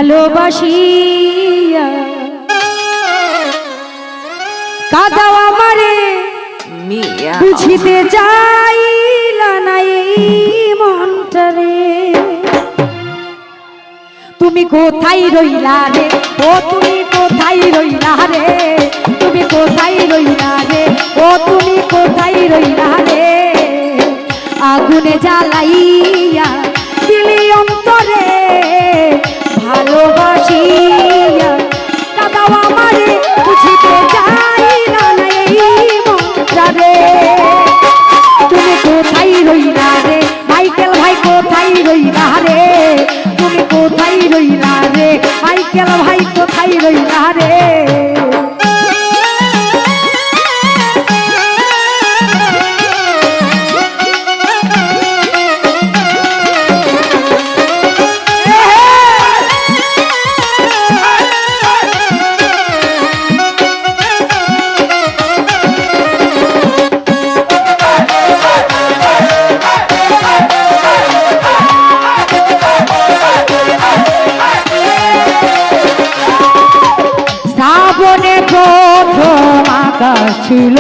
ভালোবাসিয়া কাদাও আমারে বুঝিতে চাইলা না এই মনটারে। তুমি কোথায় রইলা রে, ও তুমি কোথায় রইলা রে, তুমি কোথায় রইলা রে, ও তুমি কোথায় রইলা রে। আগুনে জ্বালাইয়া দিলি অন্তরে ভালোবাসিয়া কাদাও আমারে বুঝিতে চাইলা না এই মনটারে। তুমি কোথায় রইলা রে মাইকেল ভাই, কোথায় রইলা রে, তুমি কোথায় রইলা রে মাইকেল ভাই, কোথায় রইলা রে। ছিল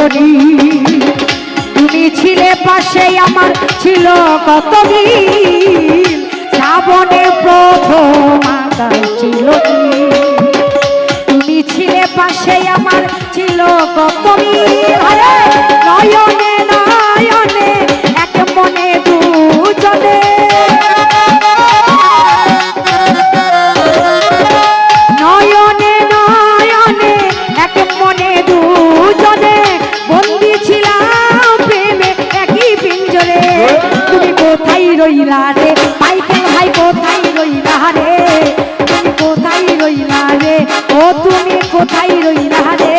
তুমি ছিলে পাশে আমার ছিল কত দিন, শ্রাবণে প্রথম আকাশ ছিল তুমি ছিলে পাশে আমার ছিল কত দিন। নয়নে নয়নে এক মনে দুজনে, নয়নে নয়নে এক মনে দুজনে বন্দি ছিলাম প্রেমে একই পিঞ্জরে। তুমি কোথায় রইলা রে মাইকেল ভাই, কোথায় রইলা রে, তুমি কোথায় রইলা রে, ও তুমি কোথায় রইলা রে।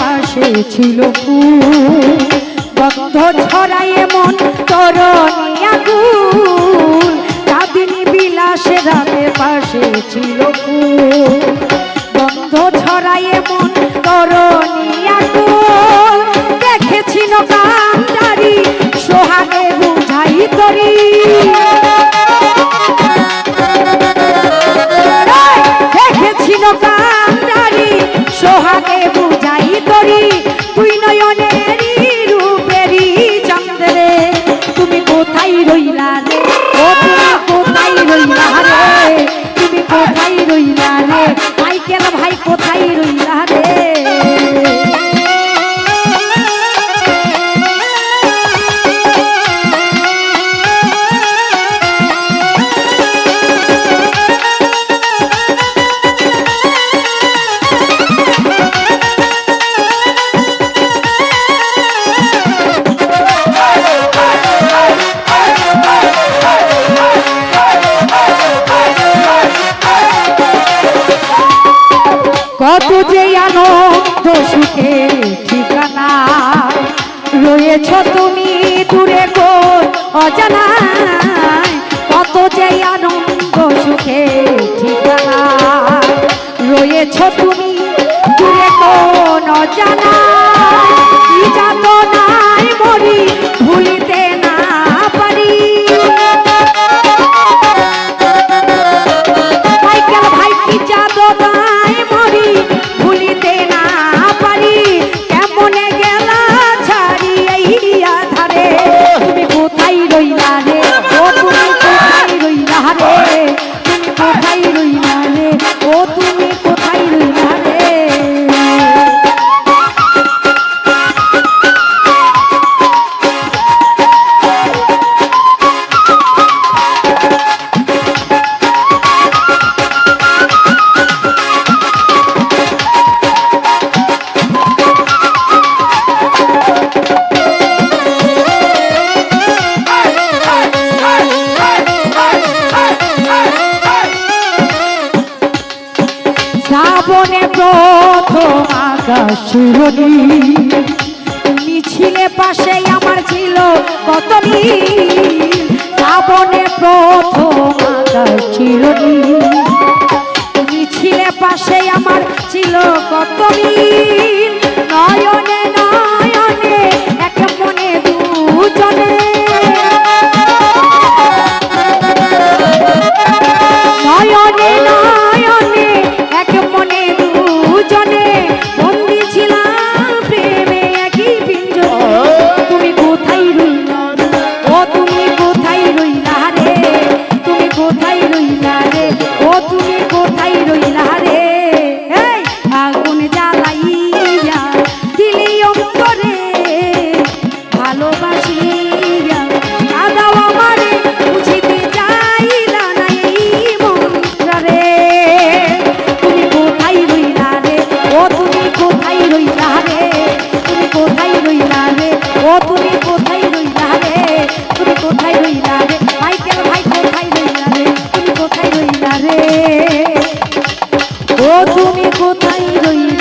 পাশে ছিল গন্ধ ছড়াইয়ে মন তরণী আগুন, কাদিনী বিলাসে রাতে পাশে ছিল গন্ধ ছড়াইয়ে মন তরণী আগুন। দেখেছিল কান্ডারি সোহাগে বুঝাই তরি, দেখেছিল কান্ডারি সোহাগে বুঝাই তরি। তুই নয়নেরই রূপেরই চন্দ্রে, তুমি কোথায় রইলা রে, ও তুমি কোথায় রইলা রে, তুমি কোথায় রইলা রে মাইকেল ভাই, কোথায় রইলা রে। কত যে আনন্দ সুখে ঠিকানা রয়েছ তুমি দূরে কোন অজানায়, কত যে আনন্দ সুখে ঠিকানা রয়েছ তুমি দূরে কোন অজানায়। কি যাতনায় মরি ভুলিতে না পারি, মাইকেল ভাই কি যাতনায় মরি ভুলিতে না পারি। কেমনে গেলা ছাড়ি এই আধারে, তুমি কোথায় রইলা রে, ও তুমি কোথায় রইলা রে, তুমি কোথায় রইলা রে, ও তুমি কোথায় রইলা রে। চিরদিন তুমি ছিলে পাশে আমার ছিল কত দিন শ্রাবণে প্রথম আকাশ চিরদিন তুমি ছিলে পাশে আমার ছিল কত দিন নয়নে নয়নে এক মনে দুজনে নয়নে নয়নে এক মনে দুজনে বন্দি ছিলাম প্রেমে একই পিঞ্জরে তুমি কোথায় রইলা ও তুমি কোথায় রইলা রে তুমি কোথায় রইলা রে ও তুমি কোথায় রইলা রে এই আগুন জ্বালাইয়া দিলি অন্তরে ভালোবাসিয়া কাঁদাও আমারে বুঝিতে চাইলা না এই মনটারে তুমি কোথায় রইলা রে ও তুমি কোথায় রইলা রে তুমি কোথায় রইলা রে ও তুমি কোথায় রইলা রে তুমি কোথায় রইলা রে মাইকেল ভাই কোথায় রইলা রে তুমি কোথায় রইলা রে ও তুমি কোথায় রইলা